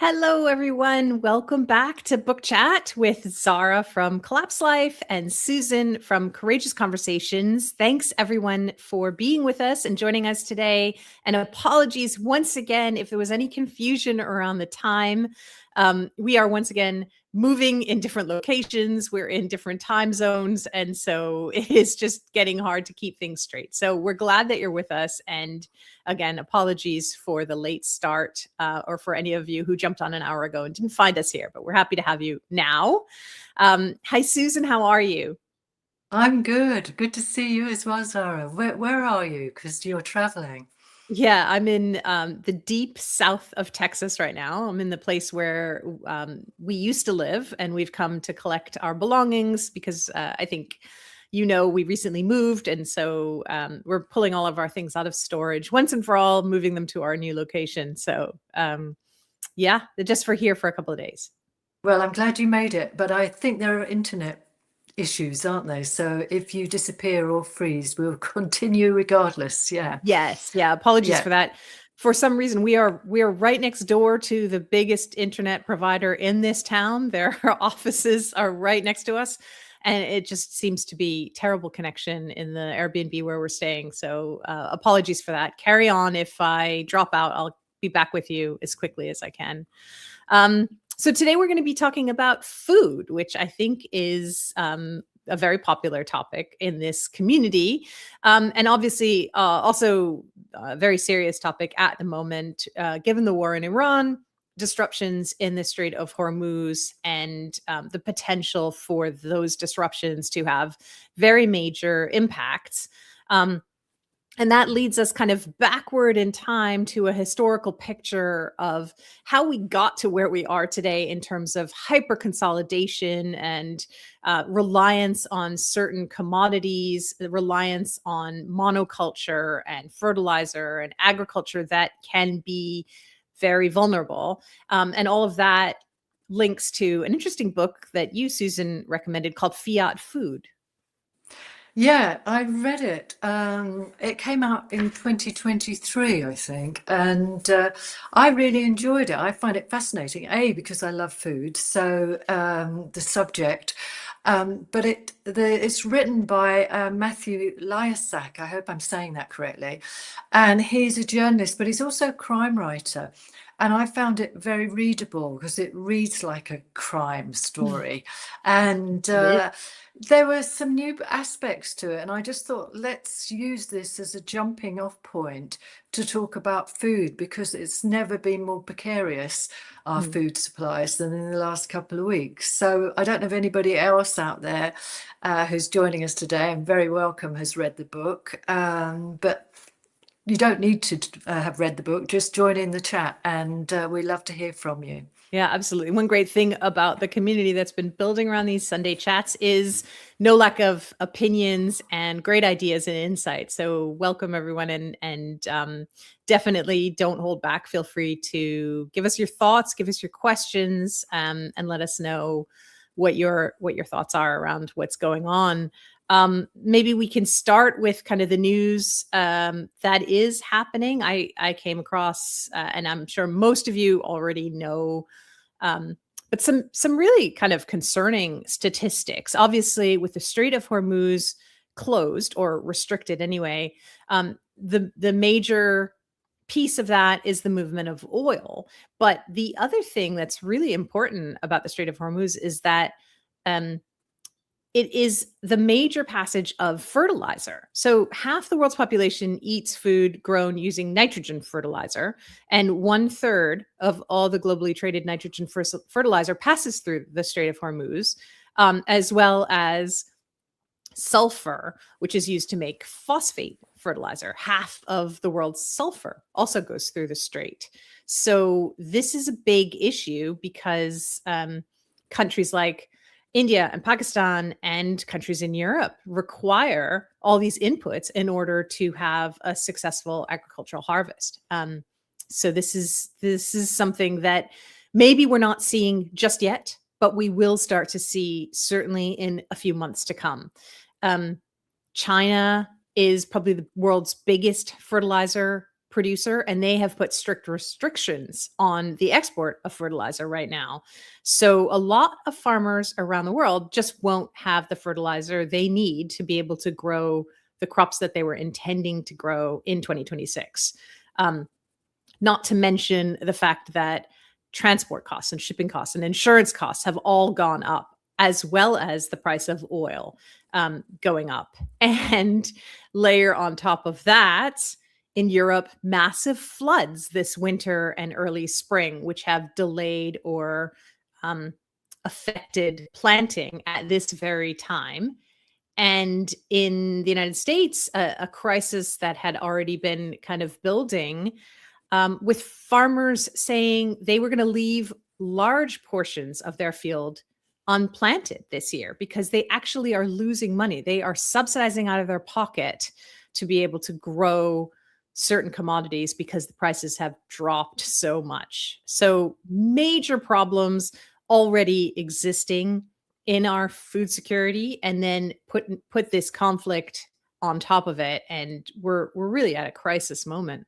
Hello, everyone. Welcome back to Book Chat with Zahra from Collapse Life and Susan from Courageous Conversations. Thanks, everyone, for being with us and joining us today. And apologies once again if there was any confusion around the time. We are once again moving in different locations. We're in different time zones. And so it is just getting hard to keep things straight. So we're glad that you're with us. And again, apologies for the late start or for any of you who jumped on an hour ago and didn't find us here, but we're happy to have you now. Hi, Susan. How are you? I'm good. Good to see you as well, Zara. Where are you? Because you're traveling. Yeah, I'm in the deep south of Texas right now. I'm in the place where we used to live, and we've come to collect our belongings because I think, we recently moved. And so we're pulling all of our things out of storage once and for all, moving them to our new location. So yeah, just for here for a couple of days. Well, I'm glad you made it, but I think there are internet issues, aren't they? So if you disappear or freeze, we'll continue regardless. Yeah. Yes. Yeah. Apologies Yeah. for that. For some reason, we are right next door to the biggest internet provider in this town. Their offices are right next to us, and it just seems to be terrible connection in the Airbnb where we're staying. So apologies for that. Carry on. If I drop out, I'll be back with you as quickly as I can. So today we're going to be talking about food, which I think is a very popular topic in this community. And obviously also a very serious topic at the moment, given the war in Iran, disruptions in the Strait of Hormuz, and the potential for those disruptions to have very major impacts. And that leads us kind of backward in time to a historical picture of how we got to where we are today in terms of hyper consolidation and reliance on certain commodities, reliance on monoculture and fertilizer and agriculture that can be very vulnerable. And all of that links to an interesting book that you, Susan, recommended called Fiat Food. Yeah, I read it. It came out in 2023, I think, and I really enjoyed it. I find it fascinating, A, because I love food, so the subject, but it's written by Matthew Lysiak. I hope I'm saying that correctly, and he's a journalist, but he's also a crime writer. And I found it very readable because it reads like a crime story. And there were some new aspects to it. And I just thought, let's use this as a jumping off point to talk about food because it's never been more precarious, our food supplies, than in the last couple of weeks. So I don't know if anybody else out there who's joining us today, and very welcome, has read the book. But you don't need to have read the book, just join in the chat and we love to hear from you. Yeah, absolutely. One great thing about the community that's been building around these Sunday chats is no lack of opinions and great ideas and insights. So welcome everyone, and definitely don't hold back. Feel free to give us your thoughts, give us your questions, and let us know what your thoughts are around what's going on. Maybe we can start with kind of the news that is happening. I came across, and I'm sure most of you already know, but some really kind of concerning statistics. Obviously, with the Strait of Hormuz closed or restricted anyway, the major piece of that is the movement of oil. But the other thing that's really important about the Strait of Hormuz is that it is the major passage of fertilizer. So half the world's population eats food grown using nitrogen fertilizer, and 1/3 of all the globally traded nitrogen fertilizer passes through the Strait of Hormuz, as well as sulfur, which is used to make phosphate fertilizer. Half of the world's sulfur also goes through the strait. So this is a big issue because countries like India and Pakistan and countries in Europe require all these inputs in order to have a successful agricultural harvest. So this is something that maybe we're not seeing just yet, but we will start to see certainly in a few months to come. China is probably the world's biggest fertilizer producer, and they have put strict restrictions on the export of fertilizer right now. So a lot of farmers around the world just won't have the fertilizer they need to be able to grow the crops that they were intending to grow in 2026. Not to mention the fact that transport costs and shipping costs and insurance costs have all gone up, as well as the price of oil going up. And layer on top of that, in Europe, massive floods this winter and early spring, which have delayed or affected planting at this very time. And in the United States, a crisis that had already been kind of building, with farmers saying they were going to leave large portions of their field unplanted this year because they actually are losing money. They are subsidizing out of their pocket to be able to grow certain commodities because the prices have dropped so much. So major problems already existing in our food security, and then put this conflict on top of it, and we're really at a crisis moment.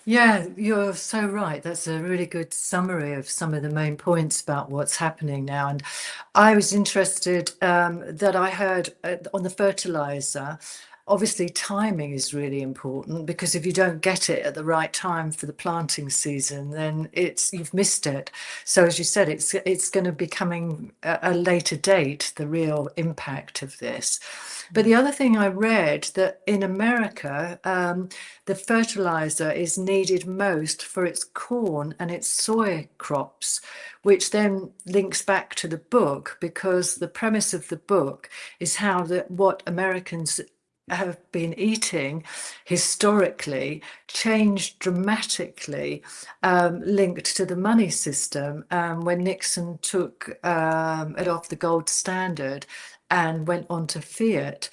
Yeah, you're so right. That's a really good summary of some of the main points about what's happening now. And I was interested that I heard on the fertilizer. Obviously, timing is really important, because if you don't get it at the right time for the planting season, then you've missed it. So as you said, it's going to be coming a later date, the real impact of this. But the other thing I read, that in America, the fertilizer is needed most for its corn and its soy crops, which then links back to the book, because the premise of the book is how what Americans have been eating historically changed dramatically, linked to the money system, when Nixon took it off the gold standard and went on to Fiat.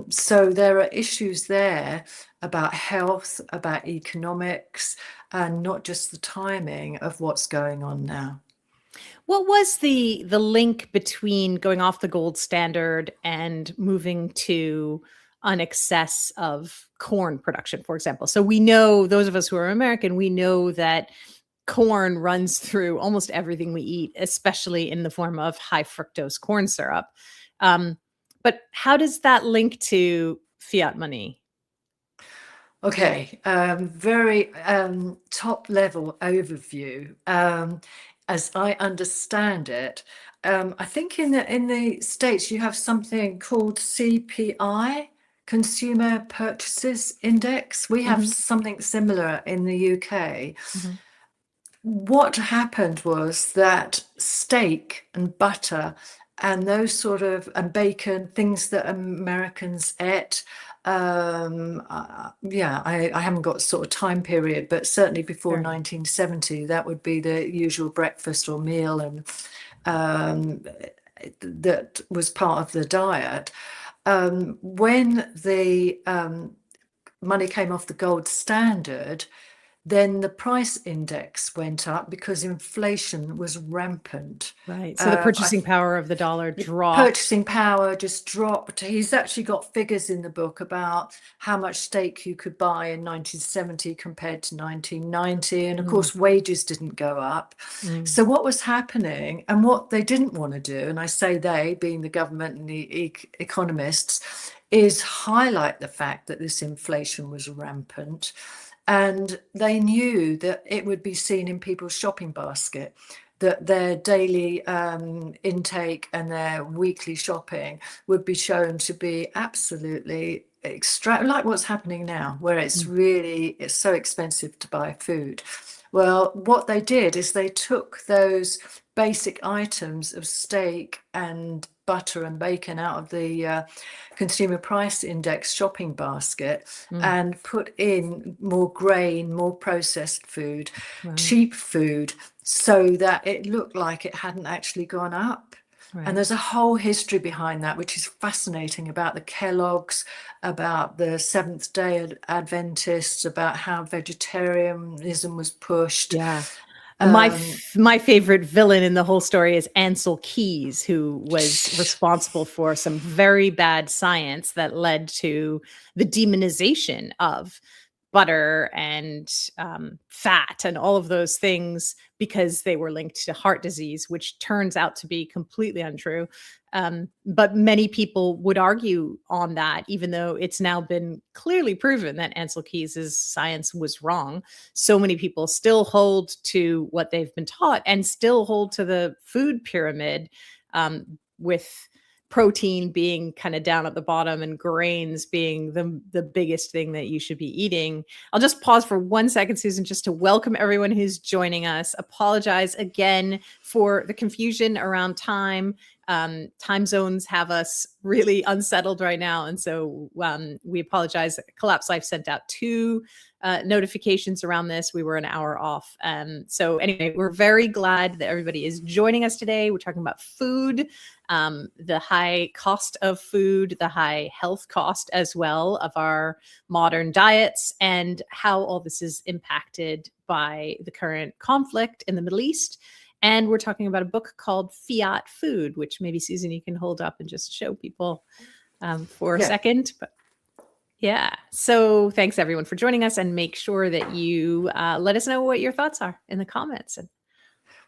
So there are issues there about health, about economics, and not just the timing of what's going on now. What was the link between going off the gold standard and moving to an excess of corn production, for example? So we know, those of us who are American, we know that corn runs through almost everything we eat, especially in the form of high fructose corn syrup. But how does that link to fiat money? Okay, very top level overview. As I understand it, I think in the States you have something called CPI, Consumer Purchases Index. We have something similar in the UK. What happened was that steak and butter and those sort of, and bacon, things that Americans ate, yeah, I haven't got sort of time period, but certainly before 1970, that would be the usual breakfast or meal, and that was part of the diet. When the money came off the gold standard, then the price index went up because inflation was rampant. Right. So the purchasing power of the dollar dropped. Purchasing power just dropped. He's actually got figures in the book about how much steak you could buy in 1970 compared to 1990. And of course, wages didn't go up. So what was happening, and what they didn't want to do, and I say they, being the government and the economists, is highlight the fact that this inflation was rampant. And they knew that it would be seen in people's shopping basket, that their daily intake and their weekly shopping would be shown to be absolutely like what's happening now, where it's so expensive to buy food. Well, what they did is they took those basic items of steak and butter and bacon out of the consumer price index shopping basket and put in more grain, more processed food, cheap food, so that it looked like it hadn't actually gone up. And there's a whole history behind that, which is fascinating, about the Kellogg's, about the Seventh-day Adventists, about how vegetarianism was pushed. Yeah. My favorite villain in the whole story is Ansel Keys, who was responsible for some very bad science that led to the demonization of butter and fat and all of those things because they were linked to heart disease, which turns out to be completely untrue. But many people would argue on that, even though it's now been clearly proven that Ansel Keys's science was wrong. So many people still hold to what they've been taught and still hold to the food pyramid, with protein being kind of down at the bottom and grains being the biggest thing that you should be eating. I'll just pause for 1 second, Susan, just to welcome everyone who's joining us. Apologize again for the confusion around time. Time zones have us really unsettled right now. And so we apologize. Collapse Life sent out 2 notifications around this. We were an hour off. So anyway, we're very glad that everybody is joining us today. We're talking about food, the high cost of food, the high health cost as well of our modern diets, and how all this is impacted by the current conflict in the Middle East. And we're talking about a book called Fiat Food, which maybe, Susan, you can hold up and just show people for a second. But yeah. So thanks, everyone, for joining us, and make sure that you let us know what your thoughts are in the comments. And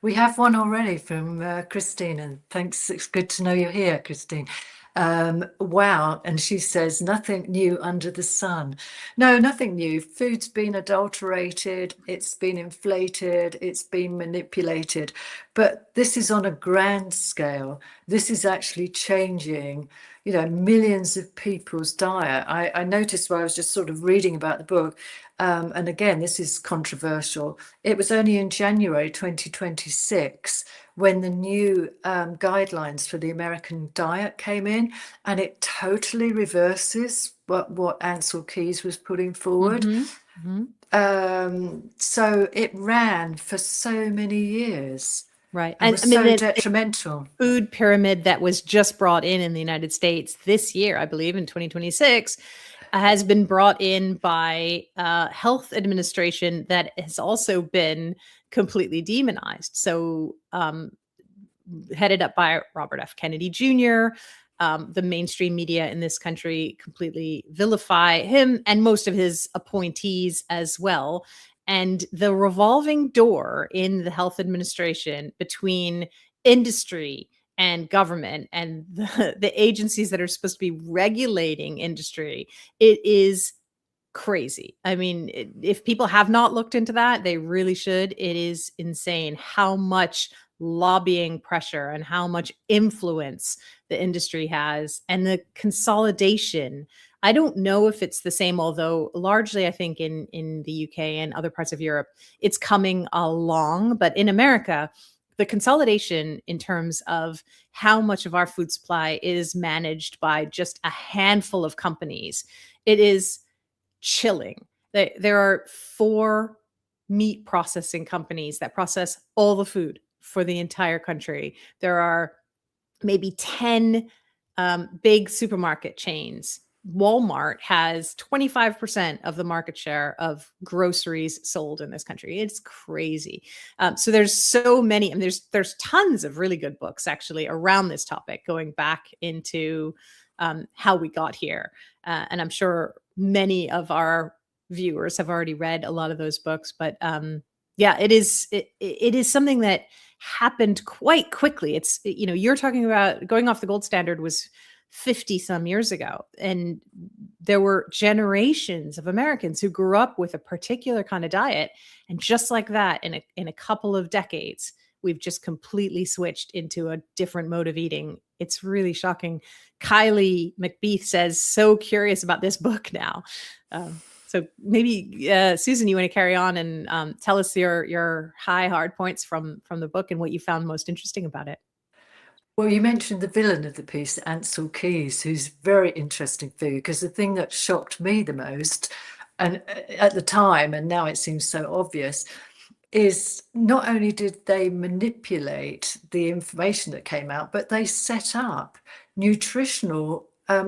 we have one already from Christine, and thanks. It's good to know you're here, Christine. Wow. And she says, nothing new under the sun. No, nothing new. Food's been adulterated, it's been inflated, it's been manipulated. But this is on a grand scale. This is actually changing, millions of people's diet. I noticed while I was just sort of reading about the book, and again, this is controversial. It was only in January 2026 when the new guidelines for the American diet came in, and it totally reverses what Ansel Keys was putting forward. So it ran for so many years. Right. And was so detrimental. Food pyramid that was just brought in the United States this year, I believe in 2026, has been brought in by health administration that has also been completely demonized. So headed up by Robert F. Kennedy Jr., the mainstream media in this country completely vilify him and most of his appointees as well. And the revolving door in the health administration between industry and government and the agencies that are supposed to be regulating industry, it is crazy. I mean, if people have not looked into that, they really should. It is insane how much lobbying pressure and how much influence the industry has, and the consolidation. I don't know if it's the same, although largely I think in the UK and other parts of Europe, it's coming along. But in America, the consolidation in terms of how much of our food supply is managed by just a handful of companies, it is chilling. There are 4 meat processing companies that process all the food for the entire country. There are maybe 10 big supermarket chains. Walmart has 25% of the market share of groceries sold in this country. It's crazy. So there's so many, and there's tons of really good books actually around this topic, going back into how we got here. And I'm sure many of our viewers have already read a lot of those books. But yeah, it is something that happened quite quickly. It's, you're talking about going off the gold standard was 50 some years ago. And there were generations of Americans who grew up with a particular kind of diet. And just like that, in a couple of decades, we've just completely switched into a different mode of eating. It's really shocking. Kylie McBeath says, so curious about this book now. So maybe, Susan, you want to carry on and tell us your hard points from the book and what you found most interesting about it. Well, you mentioned the villain of the piece, Ansel Keys, who's a very interesting figure, because the thing that shocked me the most, and at the time, and now it seems so obvious, is not only did they manipulate the information that came out, but they set up nutritional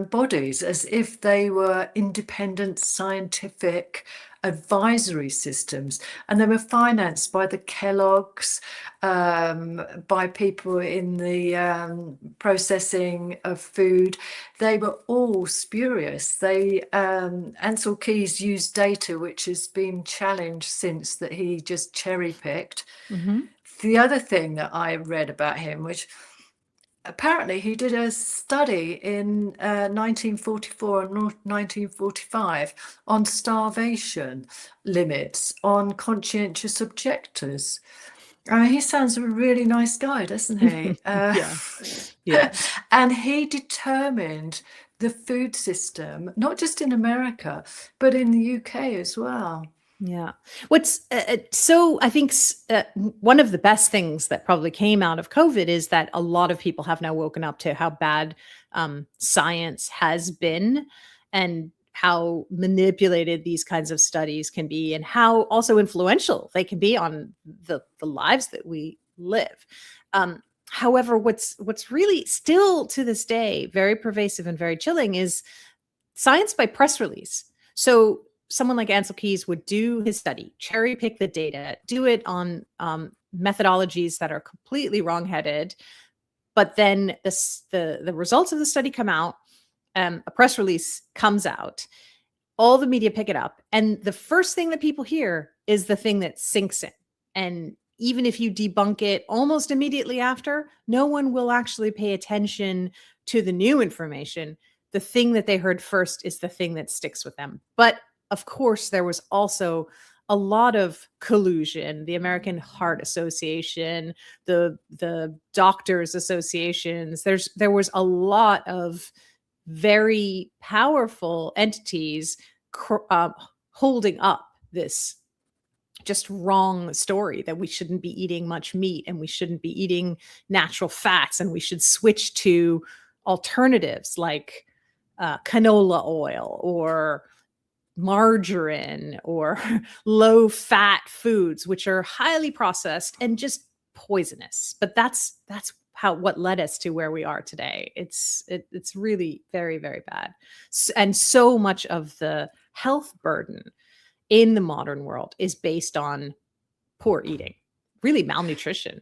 bodies as if they were independent, scientific advisory systems, and they were financed by the Kellogg's, by people in the processing of food. They were all spurious. Ansel Keys used data which has been challenged since, that he just cherry picked. The other thing that I read about him, which apparently he did a study in 1944 and 1945 on starvation limits on conscientious objectors. I mean, he sounds a really nice guy, doesn't he? Yeah. And he determined the food system, not just in America, but in the UK as well. Yeah. What's so I think one of the best things that probably came out of COVID is that a lot of people have now woken up to how bad science has been, and how manipulated these kinds of studies can be, and how also influential they can be on the lives that we live. However, what's really still to this day very pervasive and very chilling is science by press release. So someone like Ansel Keys would do his study, cherry pick the data, do it on methodologies that are completely wrongheaded. But then the results of the study come out, a press release comes out, all the media pick it up, and the first thing that people hear is the thing that sinks in. And even if you debunk it almost immediately after, no one will actually pay attention to the new information. The thing that they heard first is the thing that sticks with them. But of course, there was also a lot of collusion. The American Heart Association, the doctors associations, there was a lot of very powerful entities holding up this just wrong story that we shouldn't be eating much meat, and we shouldn't be eating natural fats, and we should switch to alternatives like canola oil or margarine or low fat foods, which are highly processed and just poisonous. But that's what led us to where we are today. It's really very, very bad. And so much of the health burden in the modern world is based on poor eating, really malnutrition.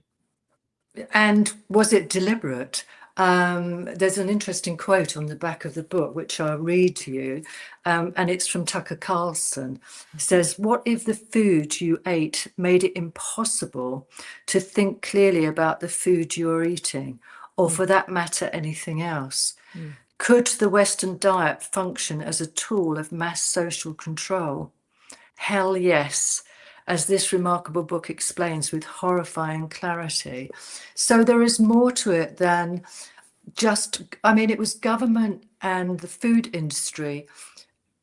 And was it deliberate? There's an interesting quote on the back of the book, which I'll read to you, and it's from Tucker Carlson. It says, "What if the food you ate made it impossible to think clearly about the food you're eating, or for that matter, anything else? Could the Western diet function as a tool of mass social control? Hell yes, as this remarkable book explains with horrifying clarity." So there is more to it than just, I mean, it was government and the food industry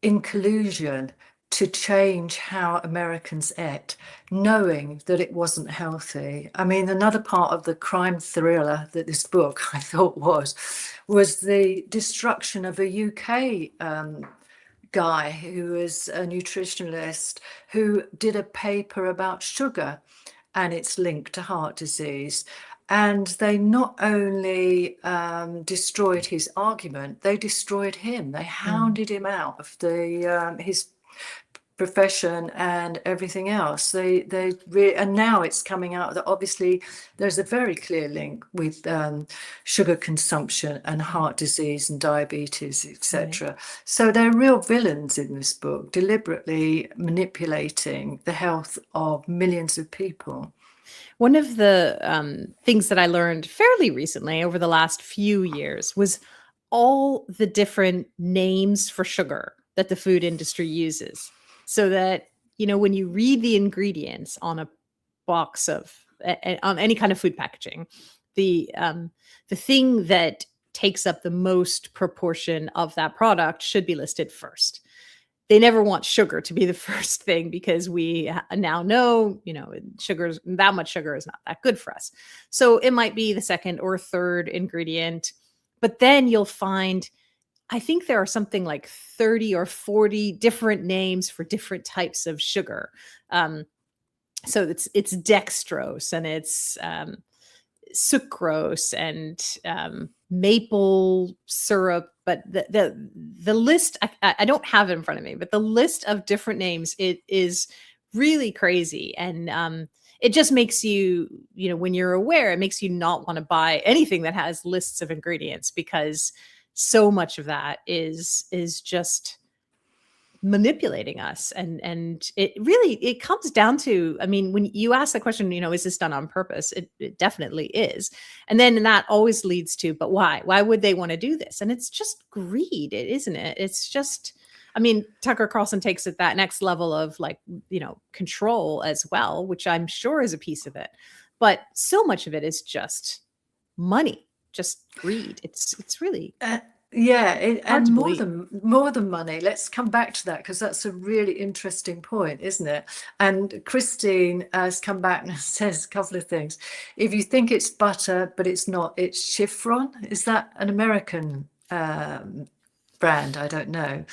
in collusion to change how Americans ate, knowing that it wasn't healthy. I mean, another part of the crime thriller that this book, I thought, was the destruction of a UK guy who was a nutritionalist who did a paper about sugar and its link to heart disease. And they not only destroyed his argument, they destroyed him. They hounded him out of his profession and everything else. And now it's coming out that obviously there's a very clear link with sugar consumption and heart disease and diabetes, etc. So they're real villains in this book, deliberately manipulating the health of millions of people. One of the things that I learned fairly recently over the last few years was all the different names for sugar that the food industry uses. So that, when you read the ingredients on a box of, on any kind of food packaging, the thing that takes up the most proportion of that product should be listed first. They never want sugar to be the first thing, because we now know, that much sugar is not that good for us. So it might be the second or third ingredient, but then you'll find, I think there are something like 30 or 40 different names for different types of sugar. So it's dextrose, and it's sucrose, and maple syrup but the list, I don't have it in front of me, but the list of different names, it is really crazy. And it just makes you, when you're aware, it makes you not want to buy anything that has lists of ingredients, because so much of that is just manipulating us. And it comes down to, I mean, when you ask the question, is this done on purpose? It definitely is. And then that always leads to, but why would they want to do this? And it's just greed, isn't it? It's just, I mean, Tucker Carlson takes it that next level of like, control as well, which I'm sure is a piece of it. But so much of it is just money, just greed. It's really Yeah, hard and to more believe. than money. Let's come back to that because that's a really interesting point, isn't it? And Christine has come back and says a couple of things. If you think it's butter, but it's not, it's chiffon. Is that an American brand? I don't know.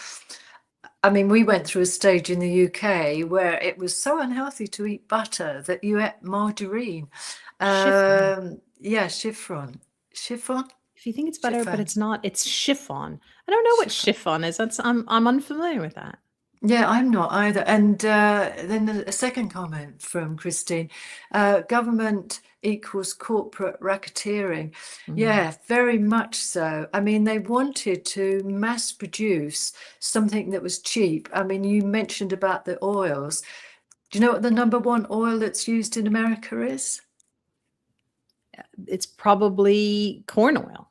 I mean, we went through a stage in the UK where it was so unhealthy to eat butter that you ate margarine. Chiffon. Yeah, chiffon. Chiffon? If you think it's butter, but Chiffon. it's not, it's chiffon. I don't know what Chiffon. chiffon is. I'm unfamiliar with that. Yeah, I'm not either. And then a second comment from Christine, government equals corporate racketeering. Mm. Yeah, very much so. I mean, they wanted to mass produce something that was cheap. I mean, you mentioned about the oils. Do you know what the number one oil that's used in America is? It's probably corn oil.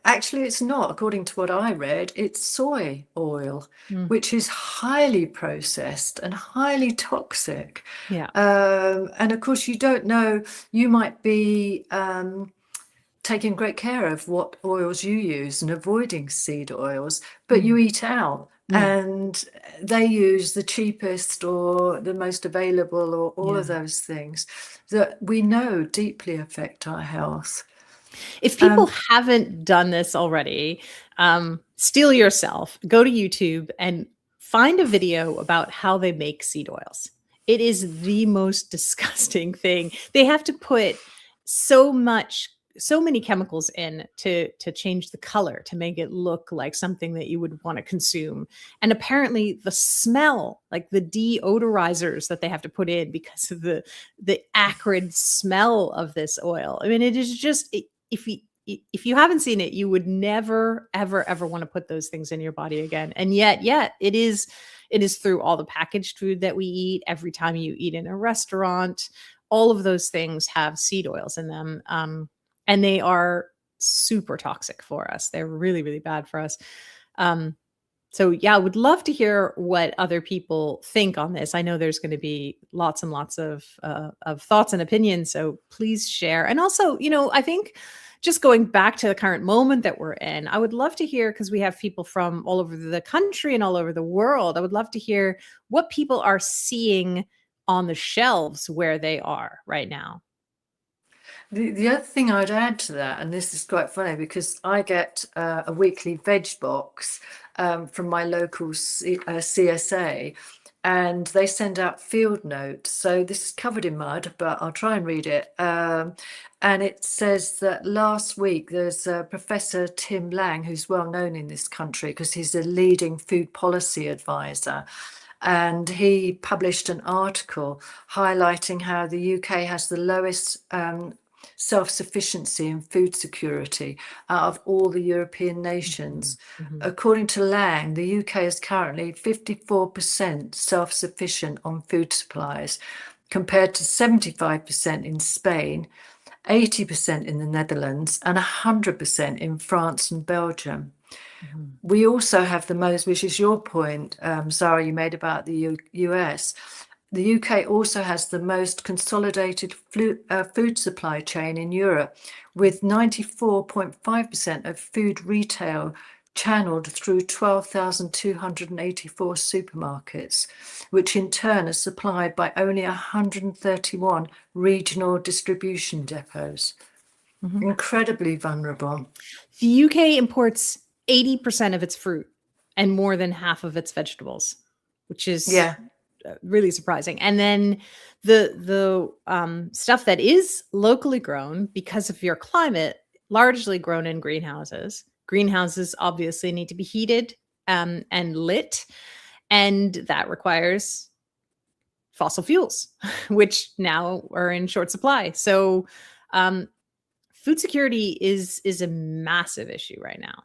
Actually, it's not. According to what I read, it's soy oil, Mm. which is highly processed and highly toxic. Yeah. And of course, you don't know, you might be taking great care of what oils you use and avoiding seed oils, but you eat out. Yeah. And they use the cheapest or the most available or all of Yeah. those things that we know deeply affect our health. If people haven't done this already, steel yourself, go to YouTube and find a video about how they make seed oils. It is the most disgusting thing. They have to put so many chemicals in to change the color, to make it look like something that you would want to consume. And apparently the smell, like the deodorizers that they have to put in because of the acrid smell of this oil. I mean, it is just, if you haven't seen it, you would never, ever want to put those things in your body again. And yet it is through all the packaged food that we eat. Every time you eat in a restaurant, all of those things have seed oils in them. And they are super toxic for us. They're really, really bad for us. So yeah, I would love to hear what other people think on this. I know there's going to be lots and lots of thoughts and opinions. So please share. And also, I think just going back to the current moment that we're in, I would love to hear, because we have people from all over the country and all over the world. I would love to hear what people are seeing on the shelves where they are right now. The other thing I'd add to that, and this is quite funny because I get a weekly veg box from my local CSA, and they send out field notes. So this is covered in mud, but I'll try and read it. And it says that last week there's Professor Tim Lang, who's well known in this country because he's a leading food policy advisor. And he published an article highlighting how the UK has the lowest self-sufficiency in food security out of all the European nations. According to Lang, the UK is currently 54% self-sufficient on food supplies, compared to 75% in Spain, 80% in the Netherlands, and 100% in France and Belgium. We also have the most, which is your point, Zahra, you made about the US. The UK also has the most consolidated food supply chain in Europe, with 94.5% of food retail channeled through 12,284 supermarkets, which in turn are supplied by only 131 regional distribution depots. Incredibly vulnerable. The UK imports 80% of its fruit and more than half of its vegetables, which is really surprising. And then the stuff that is locally grown, because of your climate, largely grown in greenhouses, Greenhouses obviously need to be heated and lit, and that requires fossil fuels, which now are in short supply. So food security is a massive issue right now.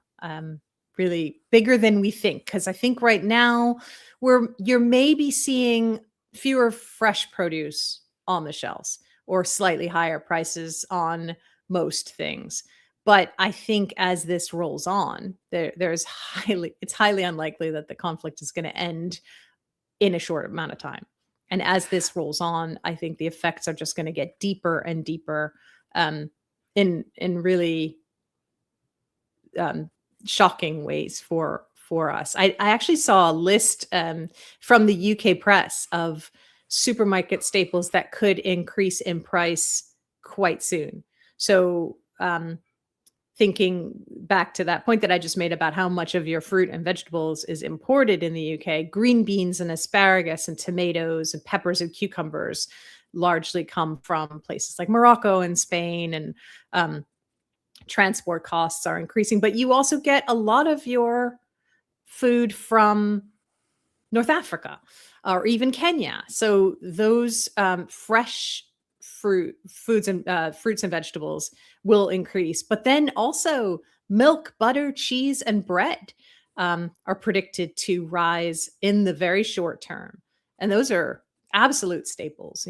Really bigger than we think, because I think right now you're maybe seeing fewer fresh produce on the shelves or slightly higher prices on most things. But I think as this rolls on, it's highly unlikely that the conflict is going to end in a short amount of time. And as this rolls on, I think the effects are just going to get deeper and deeper, in really shocking ways for us. I actually saw a list from the UK press of supermarket staples that could increase in price quite soon. So thinking back to that point that I just made about how much of your fruit and vegetables is imported in the UK, green beans and asparagus and tomatoes and peppers and cucumbers largely come from places like Morocco and Spain, and transport costs are increasing. But you also get a lot of your food from North Africa or even Kenya. So those fresh fruits and vegetables will increase. But then also milk, butter, cheese, and bread are predicted to rise in the very short term. And those are absolute staples.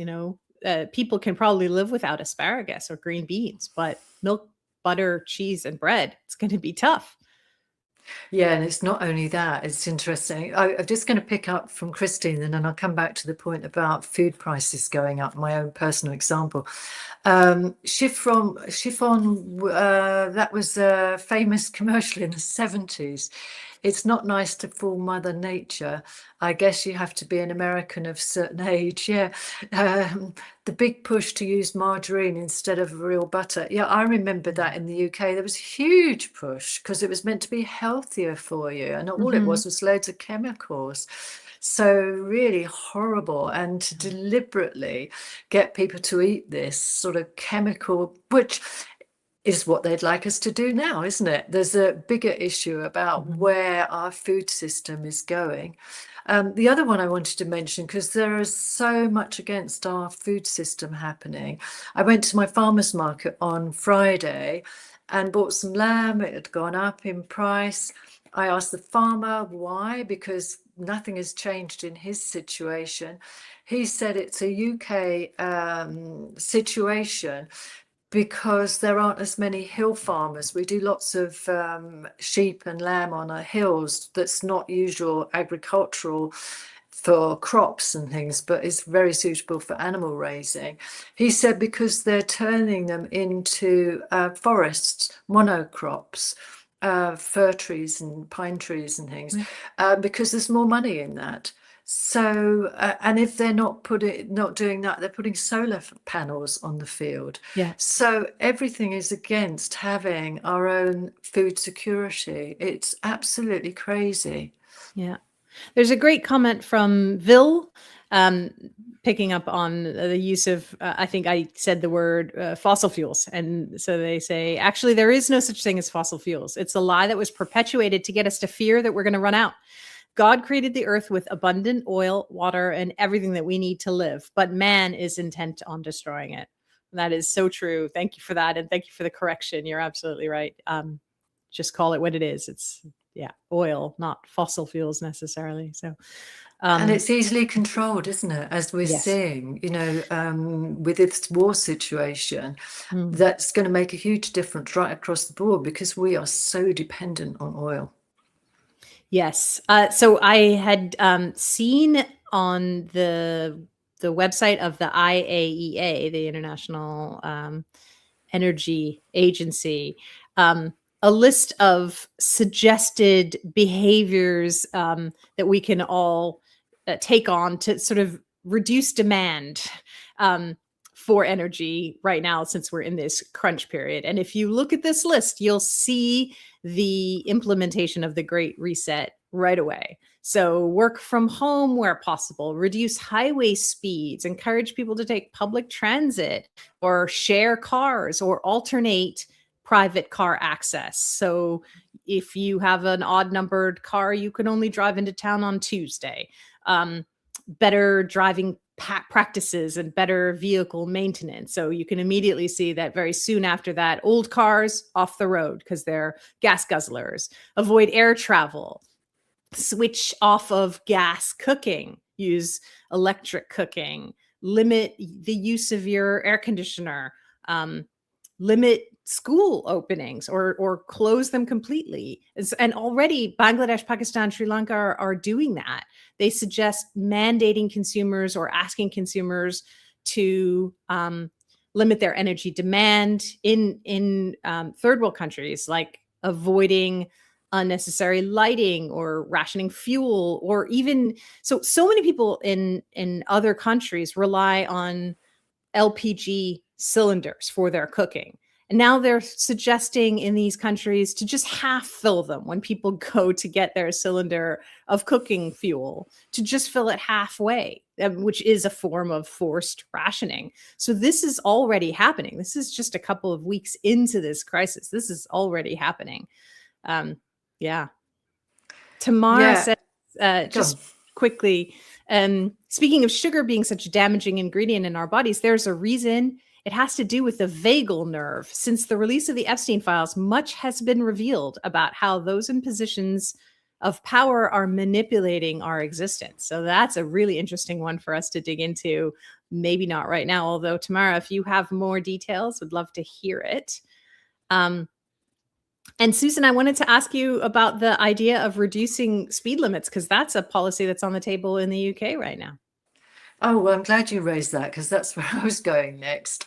People can probably live without asparagus or green beans, but milk, butter, cheese, and bread, it's going to be tough. Yeah, and it's not only that, it's interesting. I'm just going to pick up from Christine, and then I'll come back to the point about food prices going up, my own personal example. Chiffon, that was a famous commercial in the 70s. It's not nice to fool Mother Nature. I guess you have to be an American of a certain age. Yeah. The big push to use margarine instead of real butter. Yeah, I remember that in the UK. There was a huge push because it was meant to be healthier for you. And all it was loads of chemicals. So really horrible. And to deliberately get people to eat this sort of chemical, which is what they'd like us to do now, isn't it? There's a bigger issue about where our food system is going. The other one I wanted to mention, because there is so much against our food system happening. I went to my farmer's market on Friday and bought some lamb. It had gone up in price. I asked the farmer why, because nothing has changed in his situation. He said it's a UK situation because there aren't as many hill farmers. We do lots of sheep and lamb on our hills. That's not usual agricultural for crops and things, but it's very suitable for animal raising. He said because they're turning them into forests, monocrops, fir trees and pine trees and things, because there's more money in that. So, and if they're not doing that, they're putting solar panels on the field. Yeah. So everything is against having our own food security. It's absolutely crazy. Yeah. There's a great comment from Vil, picking up on the use of, I think I said the word fossil fuels. And so they say, actually, there is no such thing as fossil fuels. It's a lie that was perpetuated to get us to fear that we're going to run out. God created the earth with abundant oil, water, and everything that we need to live, but man is intent on destroying it. And that is so true. Thank you for that. And thank you for the correction. You're absolutely right. Just call it what it is. It's oil, not fossil fuels necessarily. So, and it's easily controlled, isn't it? As we're seeing, with this war situation, that's going to make a huge difference right across the board because we are so dependent on oil. Yes. So I had seen on the website of the IAEA, the International Energy Agency, a list of suggested behaviors that we can all take on to sort of reduce demand for energy right now, since we're in this crunch period. And if you look at this list, you'll see the implementation of the Great Reset right away. So work from home where possible, reduce highway speeds, encourage people to take public transit or share cars or alternate private car access. So if you have an odd numbered car, you can only drive into town on Tuesday. Better driving practices and better vehicle maintenance. So you can immediately see that very soon after that, old cars off the road because they're gas guzzlers. Avoid air travel. Switch off of gas cooking. Use electric cooking. Limit the use of your air conditioner. Limit school openings or close them completely. And already Bangladesh, Pakistan, Sri Lanka are doing that. They suggest mandating consumers or asking consumers to limit their energy demand in third world countries, like avoiding unnecessary lighting or rationing fuel, or even so many people in other countries rely on LPG cylinders for their cooking. And now they're suggesting in these countries to just half fill them when people go to get their cylinder of cooking fuel, to just fill it halfway, which is a form of forced rationing. So this is already happening. This is just a couple of weeks into this crisis. This is already happening. Yeah. Tamara says, just quickly, speaking of sugar being such a damaging ingredient in our bodies, there's a reason. It has to do with the vagal nerve. Since the release of the Epstein files, much has been revealed about how those in positions of power are manipulating our existence. So that's a really interesting one for us to dig into. Maybe not right now, although Tamara, if you have more details, would love to hear it. And Susan, I wanted to ask you about the idea of reducing speed limits, because that's a policy that's on the table in the UK right now. Oh, well, I'm glad you raised that, because that's where I was going next.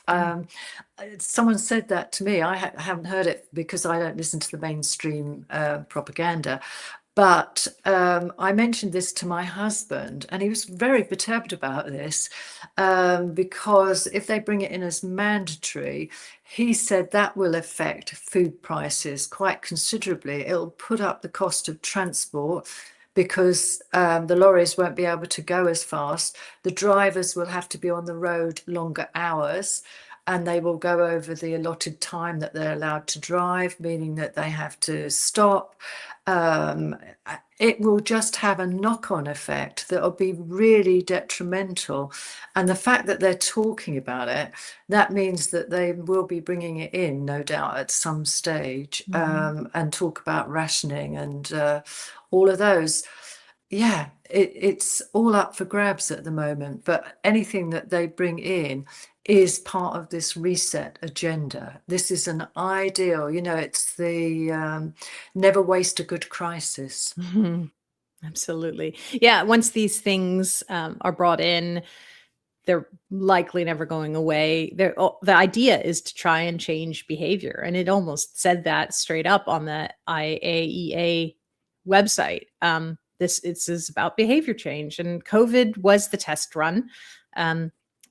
Someone said that to me. I haven't heard it because I don't listen to the mainstream propaganda. But I mentioned this to my husband, and he was very perturbed about this because if they bring it in as mandatory, he said that will affect food prices quite considerably. It'll put up the cost of transport because the lorries won't be able to go as fast. The drivers will have to be on the road longer hours, and they will go over the allotted time that they're allowed to drive, meaning that they have to stop. It will just have a knock-on effect that will be really detrimental. And the fact that they're talking about it, that means that they will be bringing it in, no doubt, at some stage, and talk about rationing and all of those. Yeah, it's all up for grabs at the moment, but anything that they bring in is part of this reset agenda. This is an ideal, it's the never waste a good crisis. Absolutely. Yeah, once these things are brought in, they're likely never going away. The idea is to try and change behavior. And it almost said that straight up on the IAEA website. This is about behavior change, and COVID was the test run.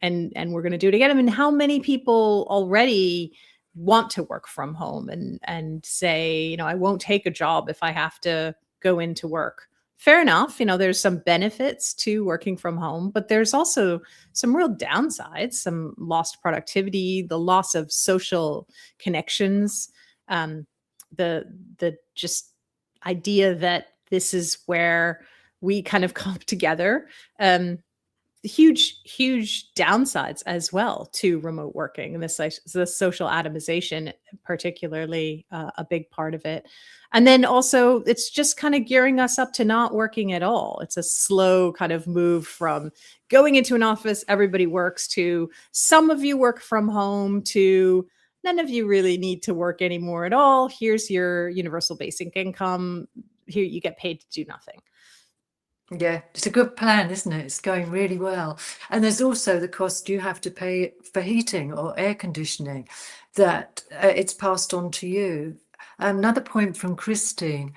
And we're going to do it again. I mean, how many people already want to work from home and say, I won't take a job if I have to go into work? Fair enough. There's some benefits to working from home, but there's also some real downsides, some lost productivity, the loss of social connections, the just idea that this is where we kind of come together. Huge downsides as well to remote working, and the social atomization, particularly a big part of it. And then also it's just kind of gearing us up to not working at all. It's a slow kind of move from going into an office, everybody works, to some of you work from home, to none of you really need to work anymore at all. Here's your universal basic income. Here you get paid to do nothing. Yeah, it's a good plan, isn't it? It's going really well. And there's also the cost you have to pay for heating or air conditioning, that it's passed on to you. Another point from Christine,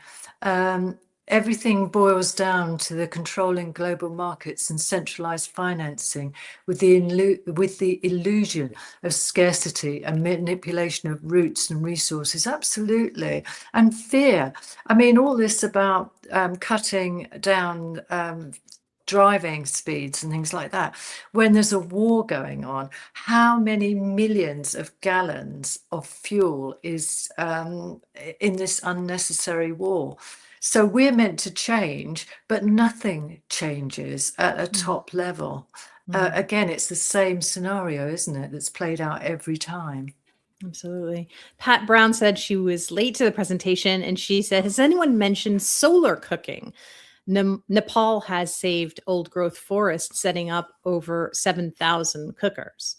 everything boils down to the controlling global markets and centralized financing with the illusion of scarcity and manipulation of routes and resources. Absolutely. And fear. I mean, all this about cutting down driving speeds and things like that. When there's a war going on, how many millions of gallons of fuel is in this unnecessary war? So we're meant to change, but nothing changes at a top level. Again, it's the same scenario, isn't it, that's played out every time. Absolutely. Pat Brown said she was late to the presentation, and she said, has anyone mentioned solar cooking? Nepal has saved old growth forests, setting up over 7,000 cookers.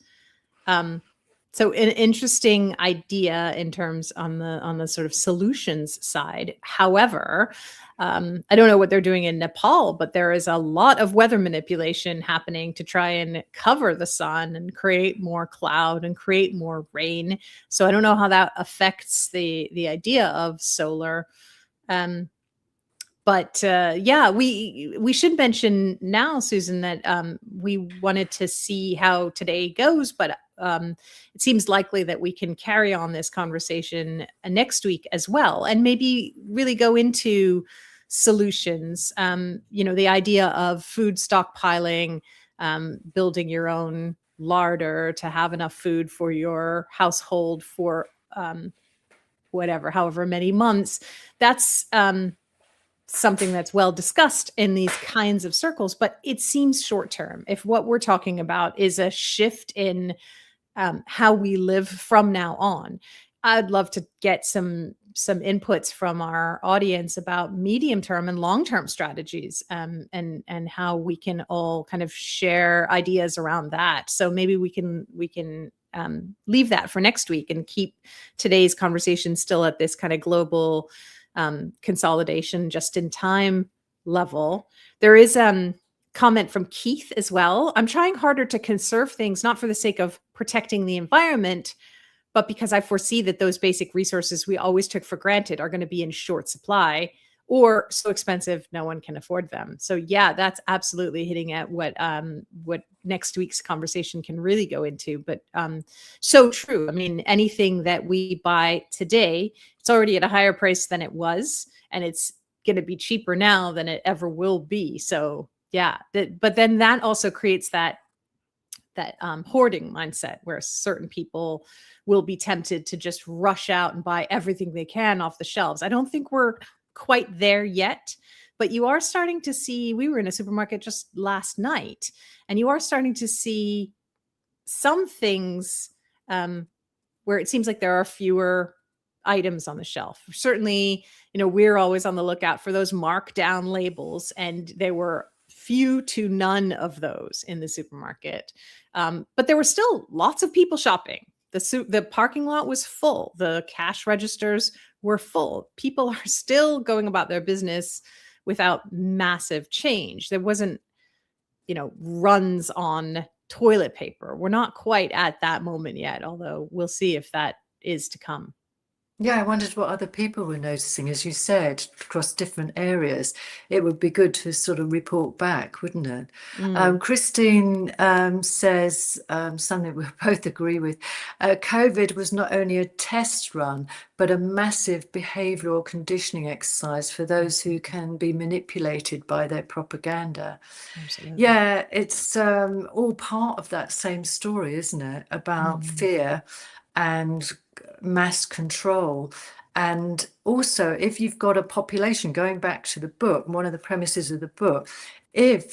So an interesting idea in terms on the sort of solutions side. However, I don't know what they're doing in Nepal, but there is a lot of weather manipulation happening to try and cover the sun and create more cloud and create more rain. So I don't know how that affects the idea of solar. But yeah, we should mention now, Susan, that we wanted to see how today goes, but it seems likely that we can carry on this conversation next week as well, and maybe really go into solutions. The idea of food stockpiling, building your own larder to have enough food for your household for however many months. That's something that's well discussed in these kinds of circles, but it seems short term. If what we're talking about is a shift in how we live from now on, I'd love to get some inputs from our audience about medium term and long term strategies, and how we can all kind of share ideas around that. So maybe we can leave that for next week and keep today's conversation still at this kind of global consolidation just in time level. There is comment from Keith as well. I'm trying harder to conserve things, not for the sake of protecting the environment, but because I foresee that those basic resources we always took for granted are going to be in short supply or so expensive no one can afford them. So yeah, that's absolutely hitting at what next week's conversation can really go into. But so true. I mean, anything that we buy today, it's already at a higher price than it was, and it's going to be cheaper now than it ever will be. So yeah, but then that also creates that hoarding mindset where certain people will be tempted to just rush out and buy everything they can off the shelves. I don't think we're quite there yet, but you are starting to see, we were in a supermarket just last night, and you are starting to see some things where it seems like there are fewer items on the shelf. Certainly, we're always on the lookout for those markdown labels, and there were few to none of those in the supermarket. But there were still lots of people shopping. The parking lot was full. The cash registers were full. People are still going about their business without massive change. There wasn't, runs on toilet paper. We're not quite at that moment yet, although we'll see if that is to come. Yeah, I wondered what other people were noticing. As you said, across different areas, it would be good to sort of report back, wouldn't it? Christine says something we both agree with. COVID was not only a test run, but a massive behavioural conditioning exercise for those who can be manipulated by their propaganda. Absolutely. Yeah, it's all part of that same story, isn't it? About fear and mass control. And also, if you've got a population, going back to the book, one of the premises of the book, and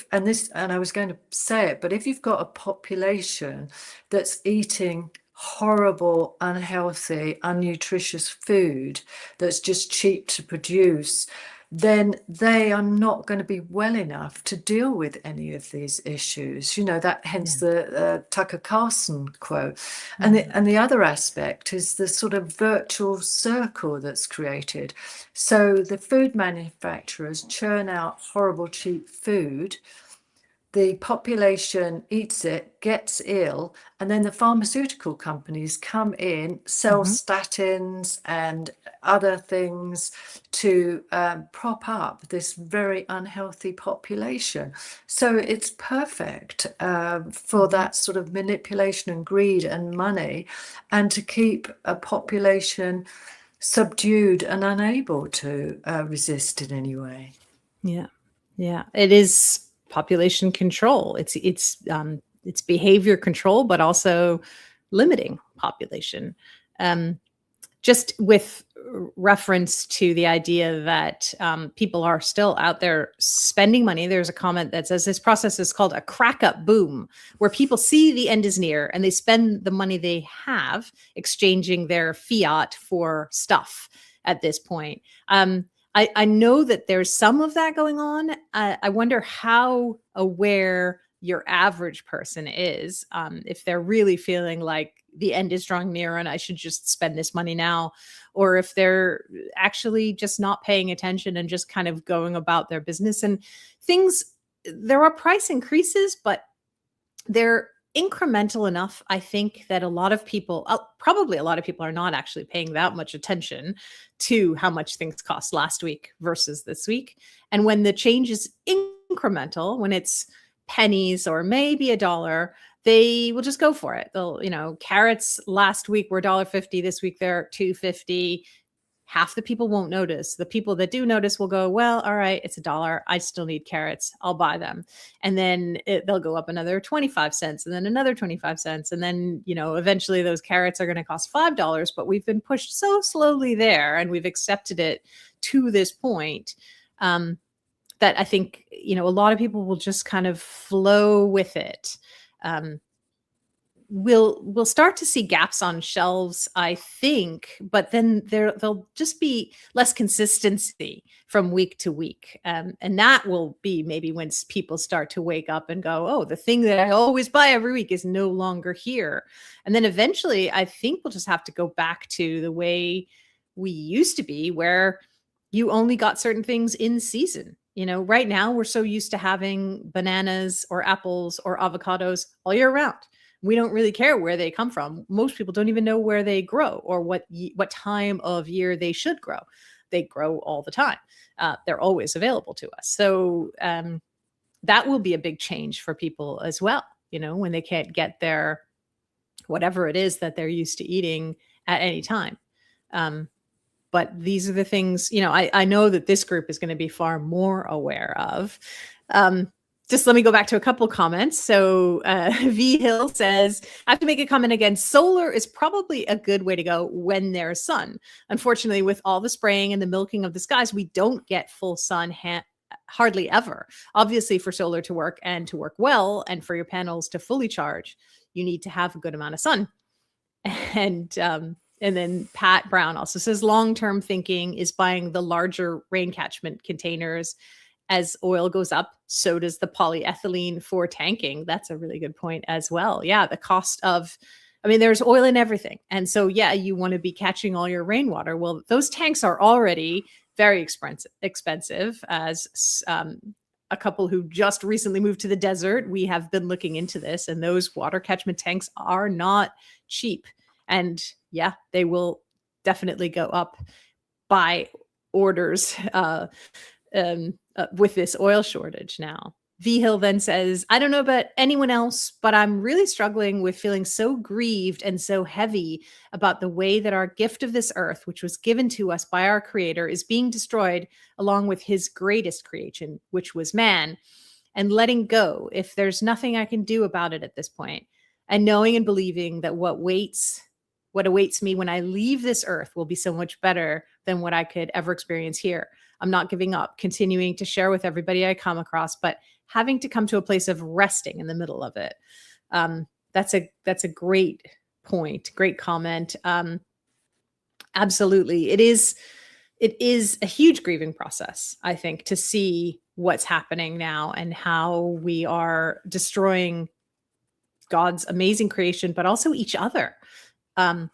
I was going to say it, but if you've got a population that's eating horrible, unhealthy, unnutritious food that's just cheap to produce, then they are not going to be well enough to deal with any of these issues. Hence the Tucker Carlson quote. And the other aspect is the sort of virtual circle that's created. So the food manufacturers churn out horrible, cheap food. The population eats it, gets ill, and then the pharmaceutical companies come in, sell statins and other things to prop up this very unhealthy population. So it's perfect for that sort of manipulation and greed and money, and to keep a population subdued and unable to resist in any way. Yeah. It is population control. It's behavior control, but also limiting population. Just with reference to the idea that people are still out there spending money, there's a comment that says this process is called a crack up boom, where people see the end is near and they spend the money they have exchanging their fiat for stuff at this point. I know that there's some of that going on. I wonder how aware your average person is, if they're really feeling like the end is drawing near and I should just spend this money now, or if they're actually just not paying attention and just kind of going about their business. And things, there are price increases, but they're incremental enough, I think, that a lot of people, probably a lot of people, are not actually paying that much attention to how much things cost last week versus this week. And when the change is incremental, when it's pennies or maybe $1, they will just go for it. They'll, carrots last week were $1.50. This week they're $2.50. Half the people won't notice. The people that do notice will go, well, all right, it's $1. I still need carrots. I'll buy them. And then they'll go up another 25 cents and then another 25 cents. And then, eventually those carrots are going to cost $5, but we've been pushed so slowly there and we've accepted it to this point, that I think, a lot of people will just kind of flow with it. We'll start to see gaps on shelves, I think, but then there'll just be less consistency from week to week. And that will be maybe when people start to wake up and go, oh, the thing that I always buy every week is no longer here. And then eventually I think we'll just have to go back to the way we used to be, where you only got certain things in season. Right now we're so used to having bananas or apples or avocados all year round. We don't really care where they come from. Most people don't even know where they grow or what time of year they should grow. They grow all the time. They're always available to us. So that will be a big change for people as well, when they can't get their whatever it is that they're used to eating at any time. But these are the things, I know that this group is going to be far more aware of. Just let me go back to a couple comments. So V Hill says, I have to make a comment again. Solar is probably a good way to go when there's sun. Unfortunately, with all the spraying and the milking of the skies, we don't get full sun hardly ever. Obviously, for solar to work and to work well, and for your panels to fully charge, you need to have a good amount of sun. And then Pat Brown also says, long-term thinking is buying the larger rain catchment containers. As oil goes up, so does the polyethylene for tanking. That's a really good point as well. Yeah, the cost of, there's oil in everything. And so, yeah, you want to be catching all your rainwater. Well, those tanks are already very expensive. As a couple who just recently moved to the desert, we have been looking into this, and those water catchment tanks are not cheap. And yeah, they will definitely go up by orders with this oil shortage now. V Hill then says, I don't know about anyone else, but I'm really struggling with feeling so grieved and so heavy about the way that our gift of this earth, which was given to us by our creator, is being destroyed along with his greatest creation, which was man, and letting go if there's nothing I can do about it at this point, and knowing and believing that what awaits me when I leave this earth will be so much better than what I could ever experience here. I'm not giving up, continuing to share with everybody I come across, but having to come to a place of resting in the middle of it. That's a great point, great comment. Absolutely. It is a huge grieving process, I think, to see what's happening now and how we are destroying God's amazing creation, but also each other. The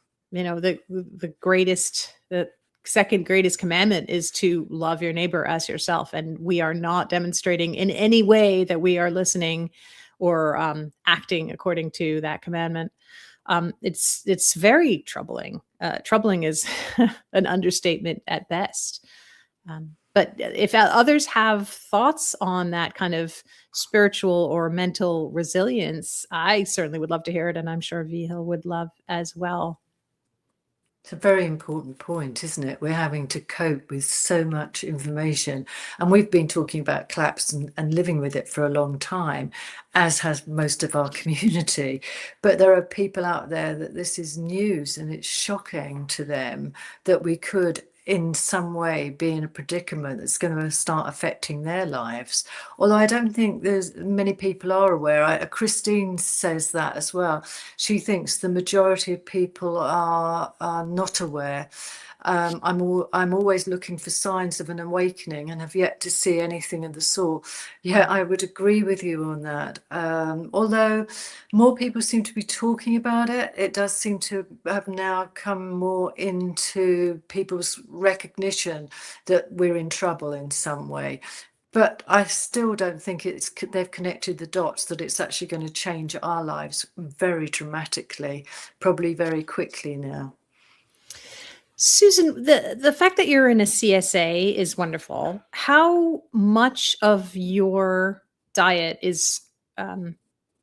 second greatest commandment is to love your neighbor as yourself. And we are not demonstrating in any way that we are listening or acting according to that commandment. It's very troubling. Troubling is an understatement at best. But if others have thoughts on that kind of spiritual or mental resilience, I certainly would love to hear it. And I'm sure V Hill would love as well. It's a very important point, isn't it? We're having to cope with so much information. And we've been talking about collapse and living with it for a long time, as has most of our community. But there are people out there that this is news and it's shocking to them that we could in some way be in a predicament that's going to start affecting their lives. Although I don't think there's many people are aware. Christine says that as well. She thinks the majority of people are not aware. I'm always looking for signs of an awakening and have yet to see anything of the sort. Yeah, I would agree with you on that. Although more people seem to be talking about it, it does seem to have now come more into people's recognition that we're in trouble in some way. But I still don't think they've connected the dots that it's actually going to change our lives very dramatically, probably very quickly now. Susan, the fact that you're in a CSA is wonderful. How much of your diet is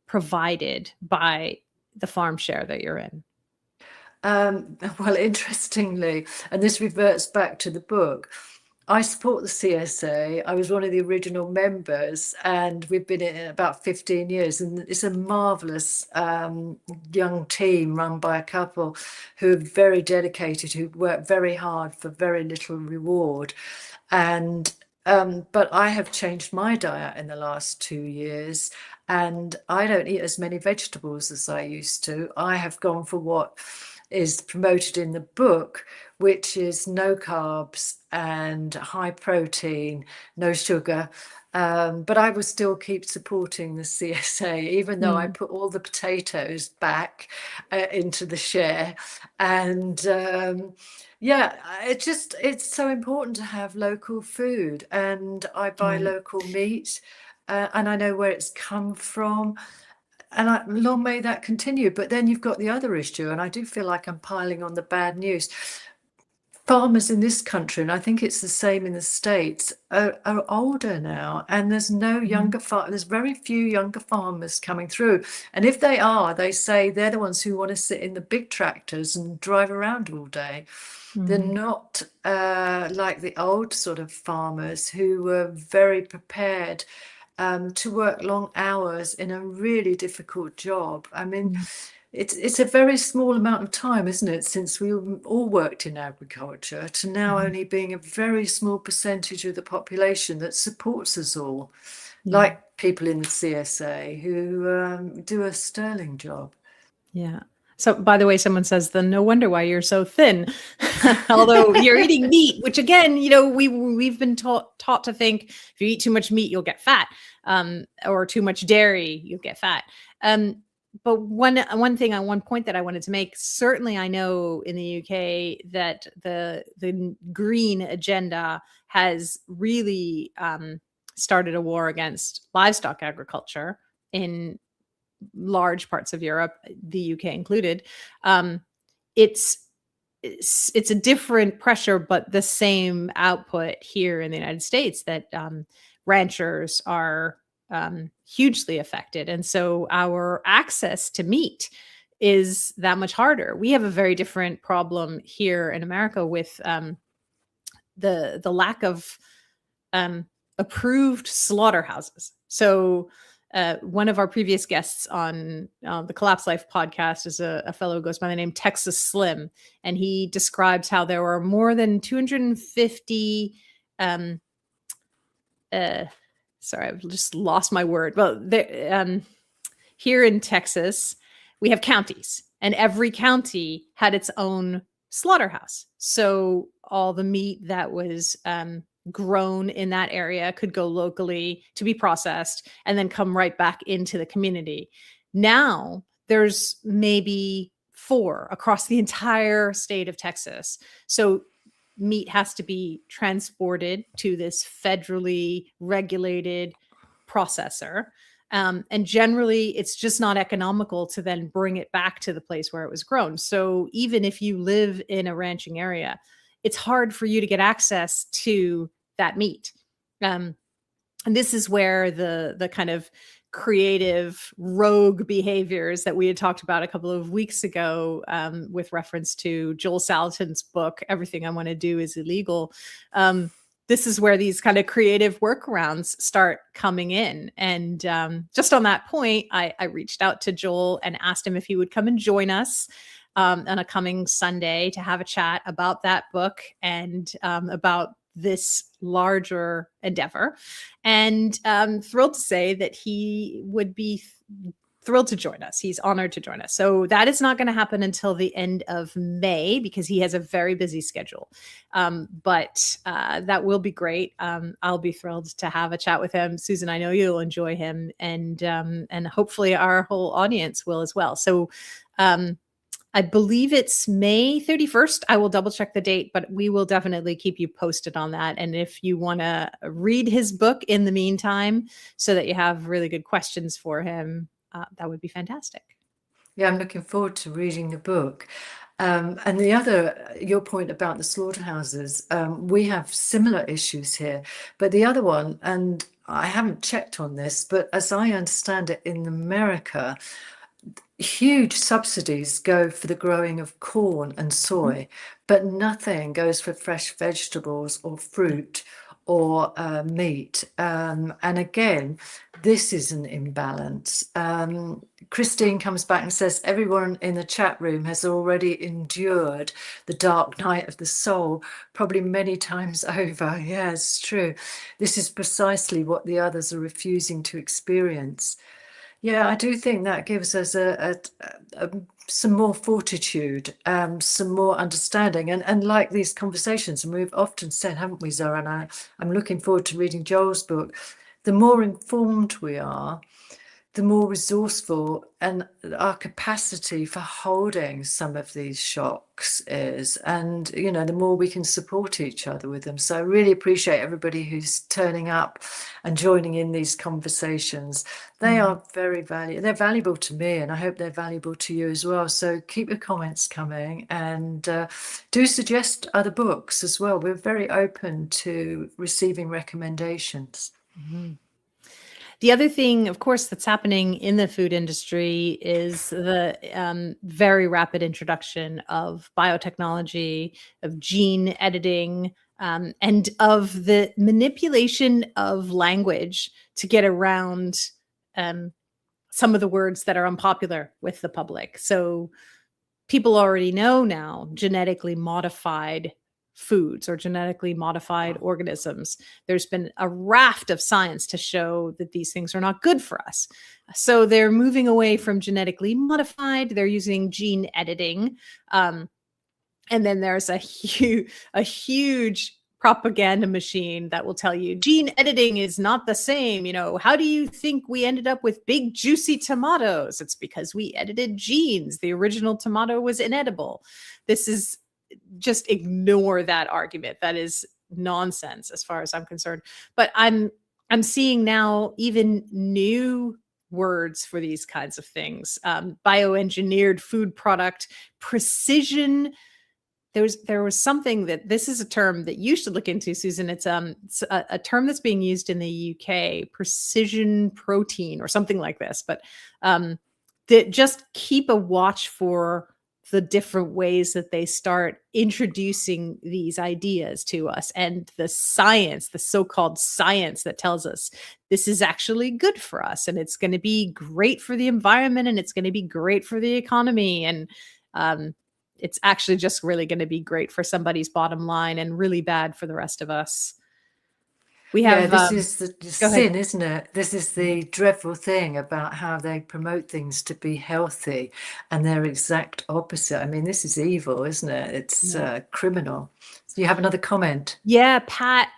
provided by the farm share that you're in? Well, interestingly, and this reverts back to the book, I support the CSA. I was one of the original members, and we've been in it about 15 years. And it's a marvelous young team run by a couple who are very dedicated, who work very hard for very little reward. And but I have changed my diet in the last 2 years, and I don't eat as many vegetables as I used to. I have gone for what is promoted in the book, which is no carbs and high protein, no sugar. But I will still keep supporting the CSA, even though I put all the potatoes back into the share. And yeah, it's so important to have local food. And I buy local meat, and I know where it's come from. And long may that continue. But then you've got the other issue, and I do feel like I'm piling on the bad news. Farmers in this country, and I think it's the same in the States, are older now, and there's no younger there's very few younger farmers coming through. And if they are, they say they're the ones who want to sit in the big tractors and drive around all day. They're not like the old sort of farmers who were very prepared to work long hours in a really difficult job. I mean, it's a very small amount of time, isn't it, since we all worked in agriculture, to now only being a very small percentage of the population that supports us all, like people in the CSA who do a sterling job. Yeah. So, by the way, someone says, then no wonder why you're so thin. Although you're eating meat, which again, we've been taught to think if you eat too much meat, you'll get fat, or too much dairy, you'll get fat. But one point that I wanted to make, certainly I know in the UK that the green agenda has really started a war against livestock agriculture in large parts of Europe, the UK included. It's a different pressure, but the same output here in the United States, that ranchers are hugely affected. And so our access to meat is that much harder. We have a very different problem here in America with the lack of approved slaughterhouses. So one of our previous guests on the Collapse Life podcast is a fellow who goes by the name Texas Slim, and he describes how there were more than 250 sorry, I've just lost my word. Well, here in Texas, we have counties, and every county had its own slaughterhouse. So all the meat that was grown in that area could go locally to be processed and then come right back into the community. Now there's maybe 4 across the entire state of Texas. So meat has to be transported to this federally regulated processor. And generally, it's just not economical to then bring it back to the place where it was grown. So even if you live in a ranching area, it's hard for you to get access to that meat. And this is where the kind of creative rogue behaviors that we had talked about a couple of weeks ago, with reference to Joel Salatin's book, Everything I Want to Do is Illegal. This is where these kind of creative workarounds start coming in. And just on that point, I reached out to Joel and asked him if he would come and join us on a coming Sunday to have a chat about that book and about this larger endeavor. And thrilled to say that he would be thrilled to join us. He's honored to join us. So that is not going to happen until the end of May because he has a very busy schedule. But that will be great. I'll be thrilled to have a chat with him. Susan, I know you'll enjoy him, and hopefully our whole audience will as well. So I believe it's May 31st. I will double check the date, but we will definitely keep you posted on that. And if you want to read his book in the meantime, so that you have really good questions for him, that would be fantastic. Yeah, I'm looking forward to reading the book. And your point about the slaughterhouses, we have similar issues here. But the other one, and I haven't checked on this, but as I understand it, in America, huge subsidies go for the growing of corn and soy, but nothing goes for fresh vegetables or fruit or meat. And again, this is an imbalance. Christine comes back and says, everyone in the chat room has already endured the dark night of the soul, probably many times over. Yeah, it's true. This is precisely what the others are refusing to experience. Yeah, I do think that gives us some more fortitude, some more understanding. And like these conversations, and we've often said, haven't we, Zahra? And I'm looking forward to reading Joel's book. The more informed we are, the more resourceful and our capacity for holding some of these shocks is, and the more we can support each other with them. So I really appreciate everybody who's turning up and joining in these conversations. They are very valuable. They're valuable to me, and I hope they're valuable to you as well. So keep your comments coming, and do suggest other books as well. We're very open to receiving recommendations. The other thing, of course, that's happening in the food industry is the very rapid introduction of biotechnology, of gene editing, and of the manipulation of language to get around some of the words that are unpopular with the public. So people already know now genetically modified foods or genetically modified organisms. There's been a raft of science to show that these things are not good for us. So they're moving away from genetically modified. They're using gene editing. And then there's a huge propaganda machine that will tell you gene editing is not the same. How do you think we ended up with big, juicy tomatoes? It's because we edited genes. The original tomato was inedible. Just ignore that argument. That is nonsense as far as I'm concerned. But I'm seeing now even new words for these kinds of things. Bioengineered food product, precision. There was something that this is a term that you should look into, Susan. It's a term that's being used in the UK, precision protein or something like this. But just keep a watch for the different ways that they start introducing these ideas to us, and the science, the so-called science that tells us this is actually good for us, and it's going to be great for the environment, and it's going to be great for the economy. And it's actually just really going to be great for somebody's bottom line and really bad for the rest of us. We have this is the sin, isn't it? This is the dreadful thing about how they promote things to be healthy, and they're exact opposite. I mean, this is evil, isn't it? It's criminal. So you have another comment? Yeah, Pat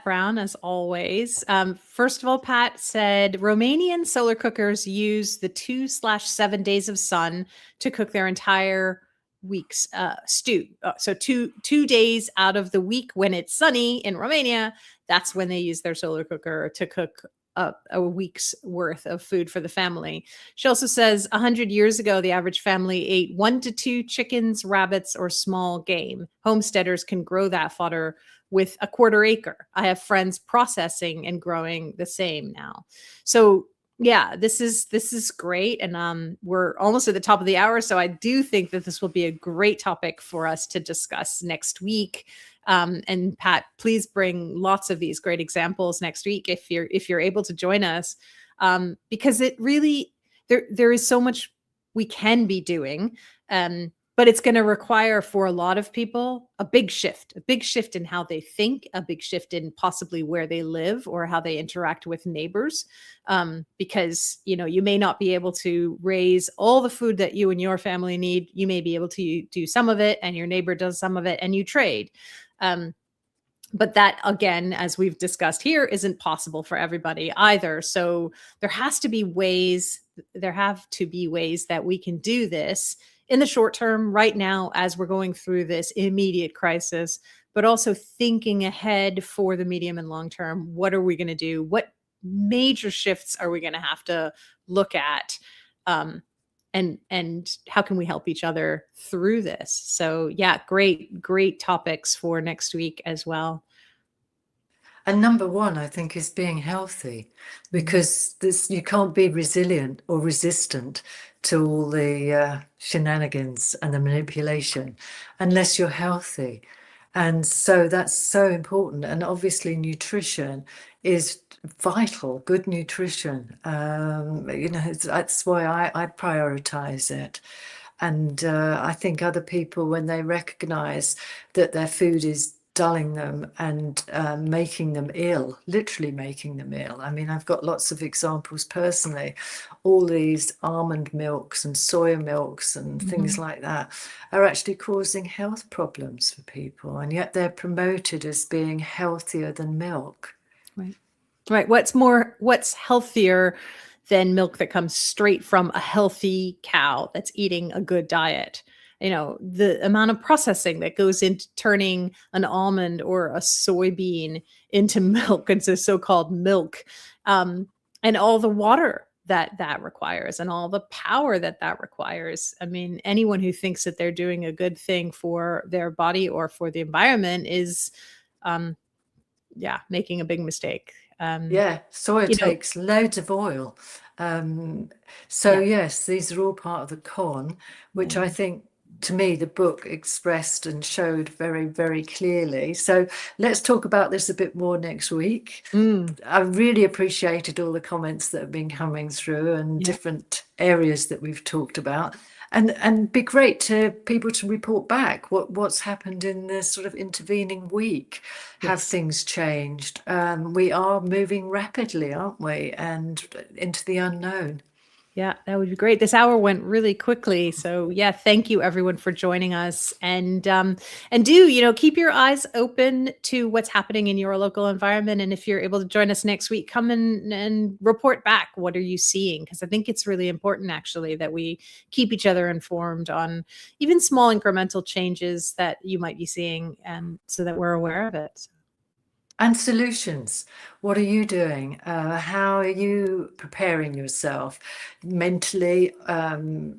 Brown, as always. First of all, Pat said Romanian solar cookers use the 2/7 days of sun to cook their entire week's stew. So two days out of the week when it's sunny in Romania, that's when they use their solar cooker to cook a week's worth of food for the family. She also says 100 years ago, the average family ate 1 to 2 chickens, rabbits, or small game. Homesteaders can grow that fodder with a 1/4 acre. I have friends processing and growing the same now. So Yeah, this is great, and we're almost at the top of the hour, so I do think that this will be a great topic for us to discuss next week. And Pat, please bring lots of these great examples next week if you're able to join us, because it really there is so much we can be doing. But it's going to require for a lot of people a big shift in how they think, a big shift in possibly where they live or how they interact with neighbors. Because, you know, you may not be able to raise all the food that you and your family need. You may be able to do some of it, and your neighbor does some of it, and you trade. But that, again, as we've discussed here, isn't possible for everybody either. So there have to be ways that we can do this in the short term right now as we're going through this immediate crisis, but also thinking ahead for the medium and long term. What are we going to do? What major shifts are we going to have to look at? And how can we help each other through this? So yeah, great topics for next week as well. And number one, I think, is being healthy, because you can't be resilient or resistant to all the shenanigans and the manipulation unless you're healthy. And so that's so important. And obviously nutrition is vital, good nutrition. That's why I prioritize it. And I think other people, when they recognize that their food is dulling them and making them ill, literally making them ill. I mean, I've got lots of examples personally. All these almond milks and soya milks and things like that are actually causing health problems for people, and yet they're promoted as being healthier than milk. Right. What's healthier than milk that comes straight from a healthy cow that's eating a good diet? You know, the amount of processing that goes into turning an almond or a soybean into milk, into so-called milk, and all the water that requires, and all the power that requires. I mean, anyone who thinks that they're doing a good thing for their body or for the environment is, making a big mistake. Soya takes loads of oil. Yes, these are all part of the con, which I think, to me, the book expressed and showed very, very clearly. So let's talk about this a bit more next week. I really appreciated all the comments that have been coming through and different areas that we've talked about. And be great to people to report back what's happened in this sort of intervening week. Have things changed? We are moving rapidly, aren't we? And into the unknown. Yeah, that would be great. This hour went really quickly. So yeah, thank you everyone for joining us. And do, keep your eyes open to what's happening in your local environment. And if you're able to join us next week, come in and report back. What are you seeing? Because I think it's really important, actually, that we keep each other informed on even small incremental changes that you might be seeing, and so that we're aware of it. And solutions. What are you doing? How are you preparing yourself mentally,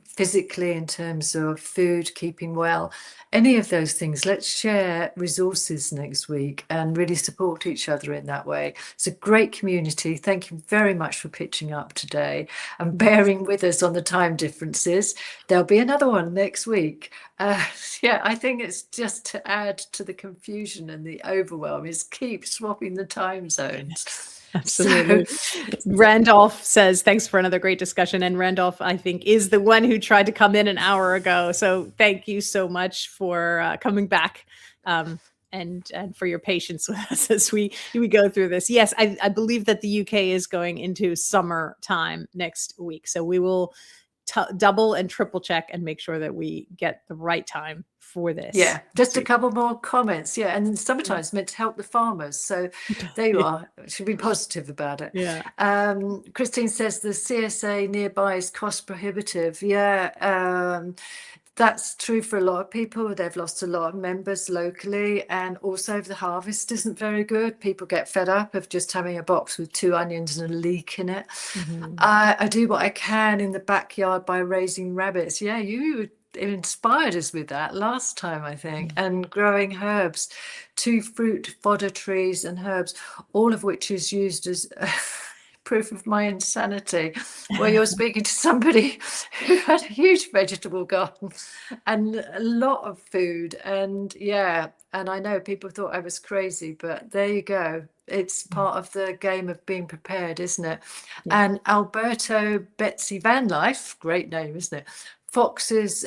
physically, in terms of food, keeping well, any of those things? Let's share resources next week and really support each other in that way. It's a great community. Thank you very much for pitching up today and bearing with us on the time differences. There'll be another one next week. I think it's just to add to the confusion and the overwhelm is keep swapping the time zones. Absolutely. Randolph says, thanks for another great discussion. And Randolph, I think, is the one who tried to come in an hour ago. So thank you so much for coming back, and for your patience with us as we go through this. Yes, I believe that the UK is going into summer time next week. So we will double and triple check and make sure that we get the right time for this. Yeah, just a couple more comments. Yeah, and summertime is meant to help the farmers. So there you are. Should be positive about it. Yeah. Christine says the CSA nearby is cost prohibitive. Yeah, that's true for a lot of people. They've lost a lot of members locally, and also the harvest isn't very good. People get fed up of just having a box with 2 onions and a leek in it. I do what I can in the backyard by raising rabbits. Yeah, you inspired us with that last time, I think. And growing herbs, 2 fruit fodder trees and herbs, all of which is used as proof of my insanity, where you're speaking to somebody who had a huge vegetable garden and a lot of food. And yeah, and I know people thought I was crazy, but there you go. It's part of the game of being prepared, isn't it? Yeah. And Alberto Betsy Van Life, great name, isn't it? Fox's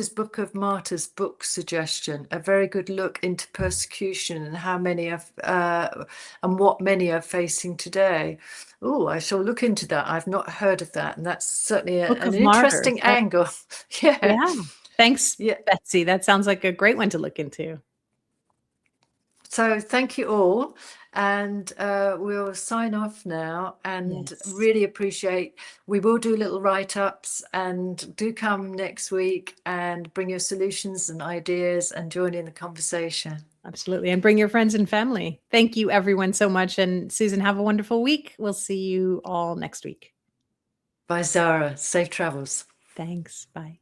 Book of Martyrs book suggestion, a very good look into persecution and how many are and what many are facing today. Oh, I shall look into that. I've not heard of that, and that's certainly Book an of Martyrs. interesting angle. Yeah. Yeah. Thanks, Yeah. Betsy. That sounds like a great one to look into. So thank you all, and we'll sign off now, and Yes. really appreciate, we will do little write-ups, and do come next week and bring your solutions and ideas and join in the conversation. Absolutely. And bring your friends and family. Thank you, everyone, so much. And Susan, have a wonderful week. We'll see you all next week. Bye, Zahra. Safe travels. Thanks. Bye.